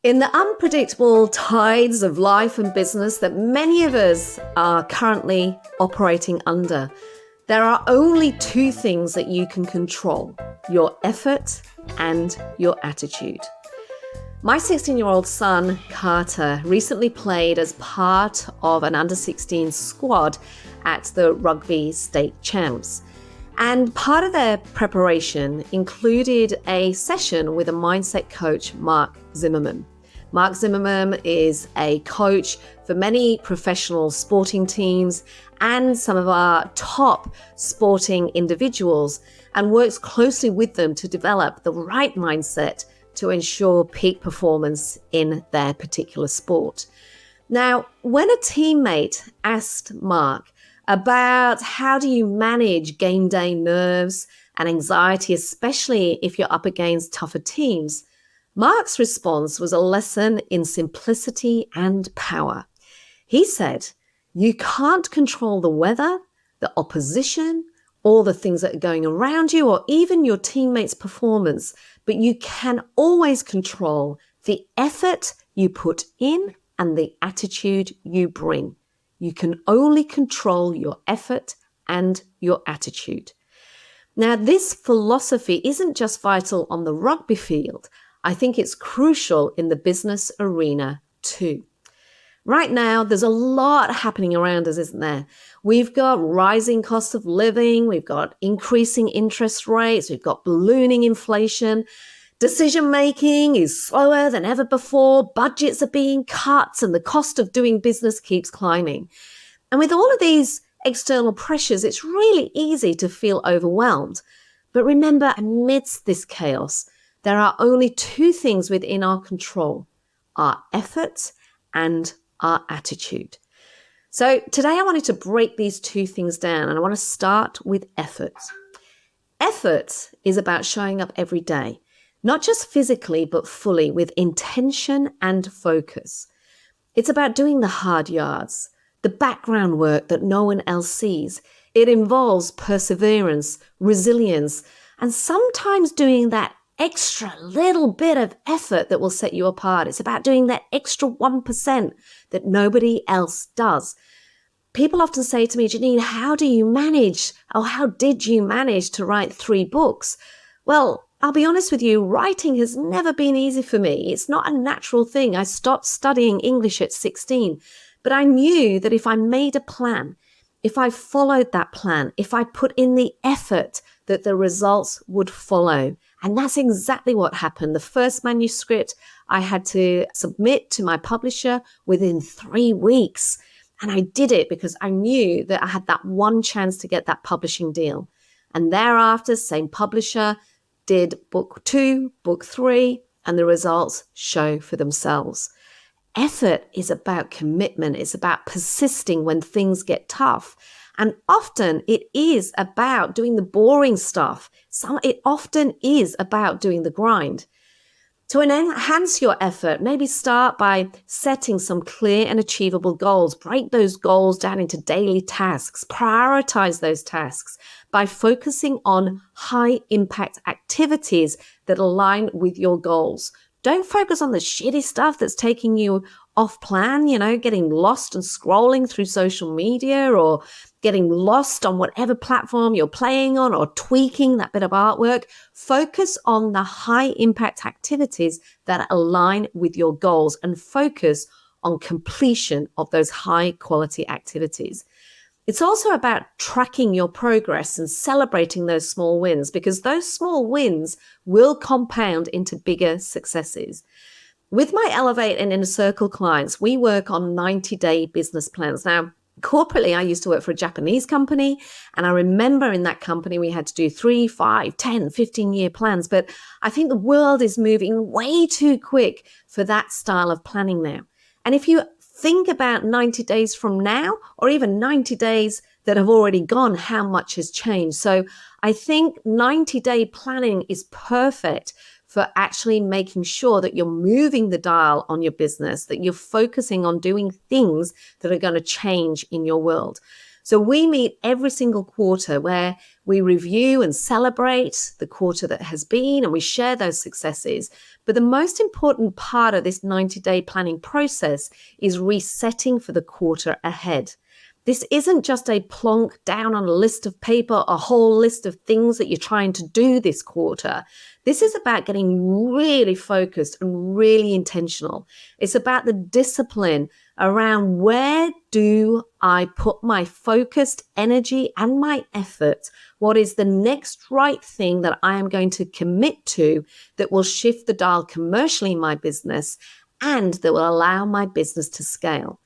In the unpredictable tides of life and business that many of us are currently operating under, there are only two things that you can control: your effort and your attitude. My 16-year-old son, Carter, recently played as part of an under-16 squad at the rugby state champs. And part of their preparation included a session with a mindset coach, Mark Zimmerman. Mark Zimmerman is a coach for many professional sporting teams and some of our top sporting individuals, and works closely with them to develop the right mindset to ensure peak performance in their particular sport. Now, when a teammate asked Mark about how do you manage game day nerves and anxiety, especially if you're up against tougher teams, Mark's response was a lesson in simplicity and power. He said, "You can't control the weather, the opposition, all the things that are going around you, or even your teammates' performance, but you can always control the effort you put in and the attitude you bring. You can only control your effort and your attitude." Now, this philosophy isn't just vital on the rugby field. I think it's crucial in the business arena too. Right now, there's a lot happening around us, isn't there? We've got rising costs of living, we've got increasing interest rates, we've got ballooning inflation. Decision-making is slower than ever before, budgets are being cut, and the cost of doing business keeps climbing. And with all of these external pressures, it's really easy to feel overwhelmed. But remember, amidst this chaos, there are only two things within our control: our effort and our attitude. So today I wanted to break these two things down, and I want to start with effort. Effort is about showing up every day, not just physically, but fully, with intention and focus. It's about doing the hard yards, the background work that no one else sees. It involves perseverance, resilience, and sometimes doing that extra little bit of effort that will set you apart. It's about doing that extra 1% that nobody else does. People often say to me, "Janine, how do you manage, or how did you manage to write 3 books?" Well, I'll be honest with you, writing has never been easy for me. It's not a natural thing. I stopped studying English at 16, but I knew that if I made a plan, if I followed that plan, if I put in the effort, that the results would follow. And that's exactly what happened. The first manuscript I had to submit to my publisher within 3 weeks. And I did it because I knew that I had that one chance to get that publishing deal. And thereafter, same publisher did book 2, book 3, and the results show for themselves. Effort is about commitment. It's about persisting when things get tough. And often it is about doing the boring stuff. It often is about doing the grind. To enhance your effort, maybe start by setting some clear and achievable goals. Break those goals down into daily tasks. Prioritize those tasks by focusing on high impact activities that align with your goals. Don't focus on the shitty stuff that's taking you off plan, getting lost and scrolling through social media, or getting lost on whatever platform you're playing on, or tweaking that bit of artwork. Focus on the high impact activities that align with your goals, and focus on completion of those high quality activities. It's also about tracking your progress and celebrating those small wins, because those small wins will compound into bigger successes. With my Elevate and Inner Circle clients, we work on 90-day business plans. Now, corporately, I used to work for a Japanese company, and I remember in that company we had to do 3, 5, 10, 15-year plans. But I think the world is moving way too quick for that style of planning now. And if you think about 90 days from now, or even 90 days that have already gone, how much has changed. So I think 90-day planning is perfect for actually making sure that you're moving the dial on your business, that you're focusing on doing things that are going to change in your world. So we meet every single quarter where we review and celebrate the quarter that has been, and we share those successes. But the most important part of this 90-day planning process is resetting for the quarter ahead. This isn't just a plonk down on a list of paper, a whole list of things that you're trying to do this quarter. This is about getting really focused and really intentional. It's about the discipline around where do I put my focused energy and my effort? What is the next right thing that I am going to commit to that will shift the dial commercially in my business and that will allow my business to scale?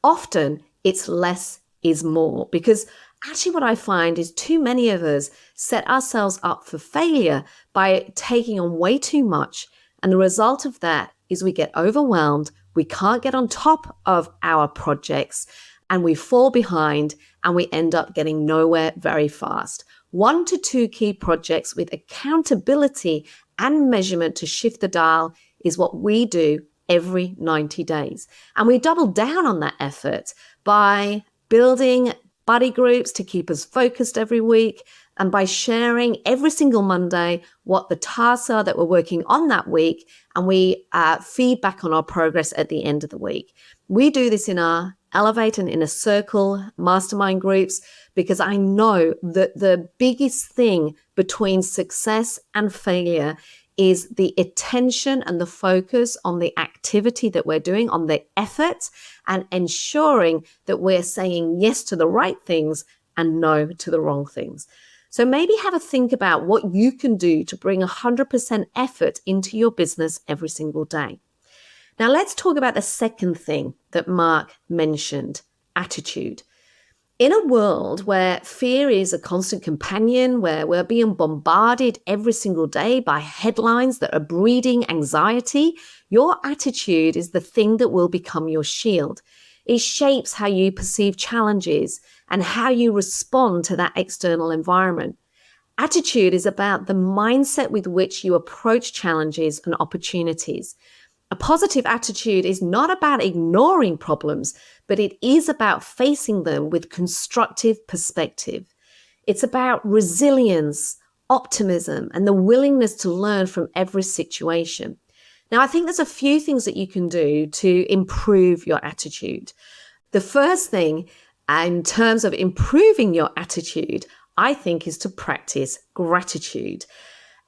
Often it's less is more, because actually what I find is too many of us set ourselves up for failure by taking on way too much. And the result of that is we get overwhelmed, we can't get on top of our projects, and we fall behind and we end up getting nowhere very fast. 1 to 2 key projects with accountability and measurement to shift the dial is what we do every 90 days. And we double down on that effort by building buddy groups to keep us focused every week, and by sharing every single Monday what the tasks are that we're working on that week, and we feedback on our progress at the end of the week. We do this in our Elevate and Inner Circle mastermind groups because I know that the biggest thing between success and failure is the attention and the focus on the activity that we're doing, on the effort, and ensuring that we're saying yes to the right things and no to the wrong things. So maybe have a think about what you can do to bring 100% effort into your business every single day. Now let's talk about the second thing that Mark mentioned, attitude. In a world where fear is a constant companion, where we're being bombarded every single day by headlines that are breeding anxiety, your attitude is the thing that will become your shield. It shapes how you perceive challenges and how you respond to that external environment. Attitude is about the mindset with which you approach challenges and opportunities. A positive attitude is not about ignoring problems, but it is about facing them with constructive perspective. It's about resilience, optimism, and the willingness to learn from every situation. Now, I think there's a few things that you can do to improve your attitude. The first thing, in terms of improving your attitude, I think is to practice gratitude.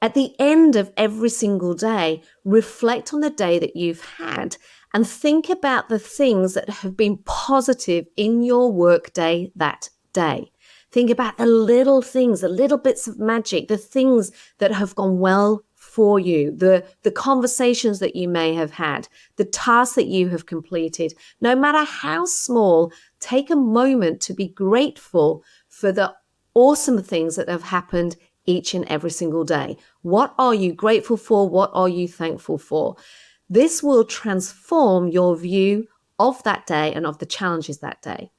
At the end of every single day, reflect on the day that you've had and think about the things that have been positive in your work day that day. Think about the little things, the little bits of magic, the things that have gone well for you, the conversations that you may have had, the tasks that you have completed. No matter how small, take a moment to be grateful for the awesome things that have happened each and every single day. What are you grateful for? What are you thankful for? This will transform your view of that day and of the challenges that day.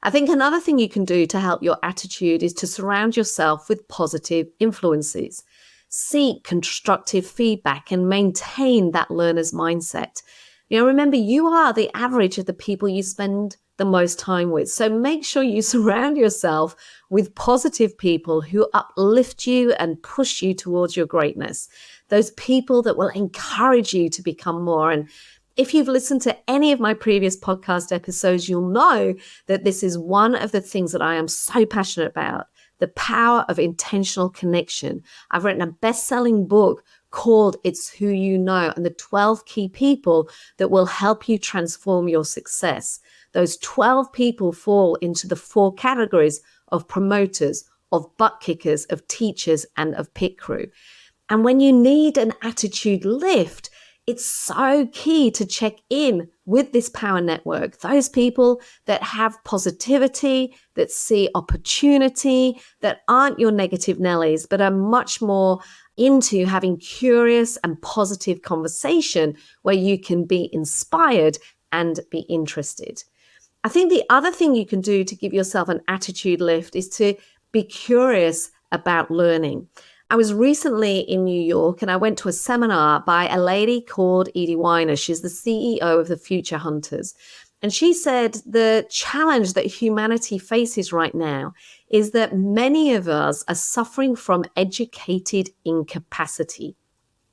I think another thing you can do to help your attitude is to surround yourself with positive influences. Seek constructive feedback and maintain that learner's mindset. Remember, you are the average of the people you spend the most time with. So make sure you surround yourself with positive people who uplift you and push you towards your greatness. Those people that will encourage you to become more. And if you've listened to any of my previous podcast episodes, you'll know that this is one of the things that I am so passionate about, the power of intentional connection. I've written a best-selling book called It's Who You Know, and the 12 key people that will help you transform your success. Those 12 people fall into the 4 categories of promoters, of butt kickers, of teachers, and of pit crew. And when you need an attitude lift, it's so key to check in with this power network, those people that have positivity, that see opportunity, that aren't your negative Nellies, but are much more into having curious and positive conversation where you can be inspired and be interested. I think the other thing you can do to give yourself an attitude lift is to be curious about learning. I was recently in New York and I went to a seminar by a lady called Edie Weiner. She's the CEO of the Future Hunters. And she said the challenge that humanity faces right now is that many of us are suffering from educated incapacity.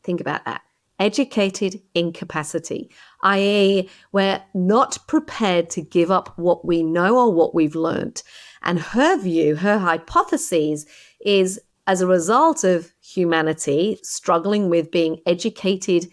Think about that. Educated incapacity, i.e., we're not prepared to give up what we know or what we've learned. And her view, her hypothesis is as a result of humanity struggling with being educated,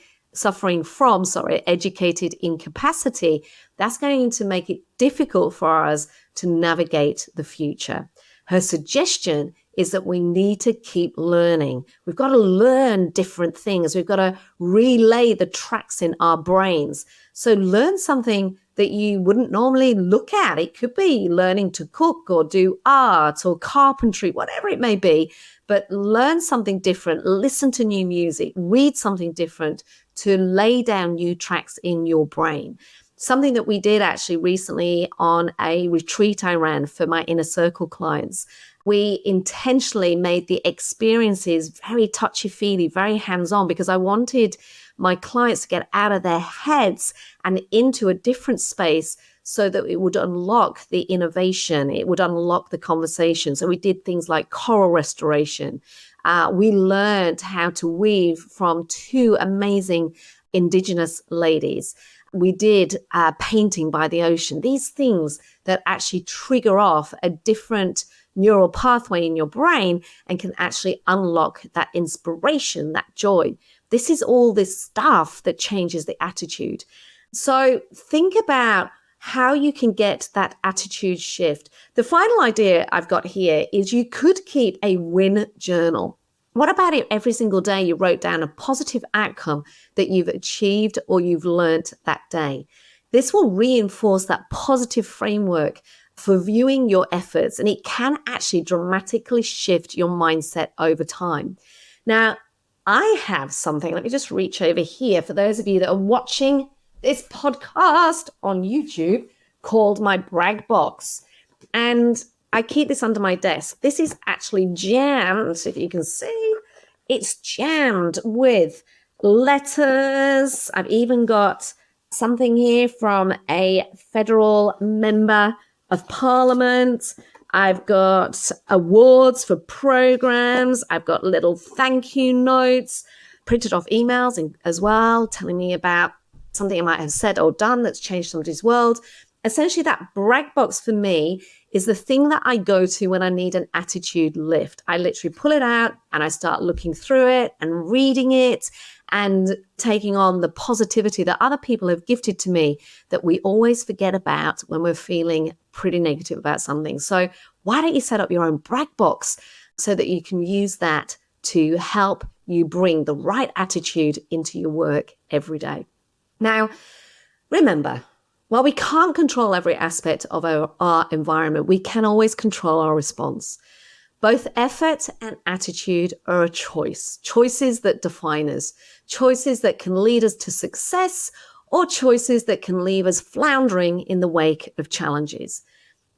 educated incapacity, that's going to make it difficult for us to navigate the future. Her suggestion is that we need to keep learning. We've got to learn different things. We've got to relay the tracks in our brains. So learn something that you wouldn't normally look at. It could be learning to cook or do art or carpentry, whatever it may be, but learn something different, listen to new music, read something different to lay down new tracks in your brain. Something that we did actually recently on a retreat I ran for my inner circle clients. We intentionally made the experiences very touchy-feely, very hands-on, because I wanted my clients to get out of their heads and into a different space so that it would unlock the innovation, it would unlock the conversation. So we did things like coral restoration. We learned how to weave from two amazing Indigenous ladies. We did painting by the ocean, these things that actually trigger off a different neural pathway in your brain and can actually unlock that inspiration, that joy. This is all this stuff that changes the attitude. So think about how you can get that attitude shift. The final idea I've got here is you could keep a win journal. What about if every single day you wrote down a positive outcome that you've achieved or you've learnt that day? This will reinforce that positive framework for viewing your efforts, and it can actually dramatically shift your mindset over time. Now, I have something, let me just reach over here for those of you that are watching this podcast on YouTube, called my brag box. And I keep this under my desk. This is actually jammed, if you can see. It's jammed with letters. I've even got something here from a federal member of Parliament. I've got awards for programs. I've got little thank you notes, printed off emails as well, telling me about something I might have said or done that's changed somebody's world. Essentially, that brag box for me is the thing that I go to when I need an attitude lift. I literally pull it out and I start looking through it and reading it and taking on the positivity that other people have gifted to me that we always forget about when we're feeling pretty negative about something. So why don't you set up your own brag box so that you can use that to help you bring the right attitude into your work every day? Now, remember, while we can't control every aspect of our environment, we can always control our response. Both effort and attitude are a choice, choices that define us, choices that can lead us to success, or choices that can leave us floundering in the wake of challenges.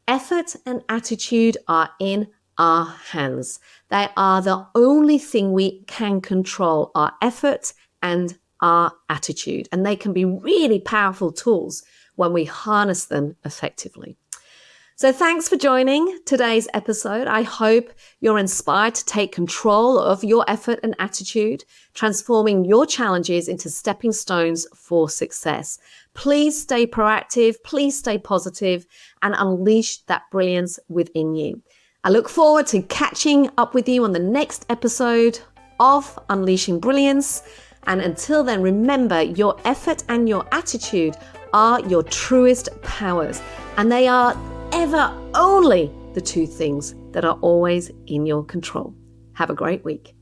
Effort and attitude are in our hands. They are the only thing we can control, our effort and our attitude, and they can be really powerful tools when we harness them effectively. So thanks for joining today's episode. I hope you're inspired to take control of your effort and attitude, transforming your challenges into stepping stones for success. Please stay proactive, please stay positive, and unleash that brilliance within you. I look forward to catching up with you on the next episode of Unleashing Brilliance. And until then, remember, your effort and your attitude are your truest powers, and they are ever only the two things that are always in your control. Have a great week.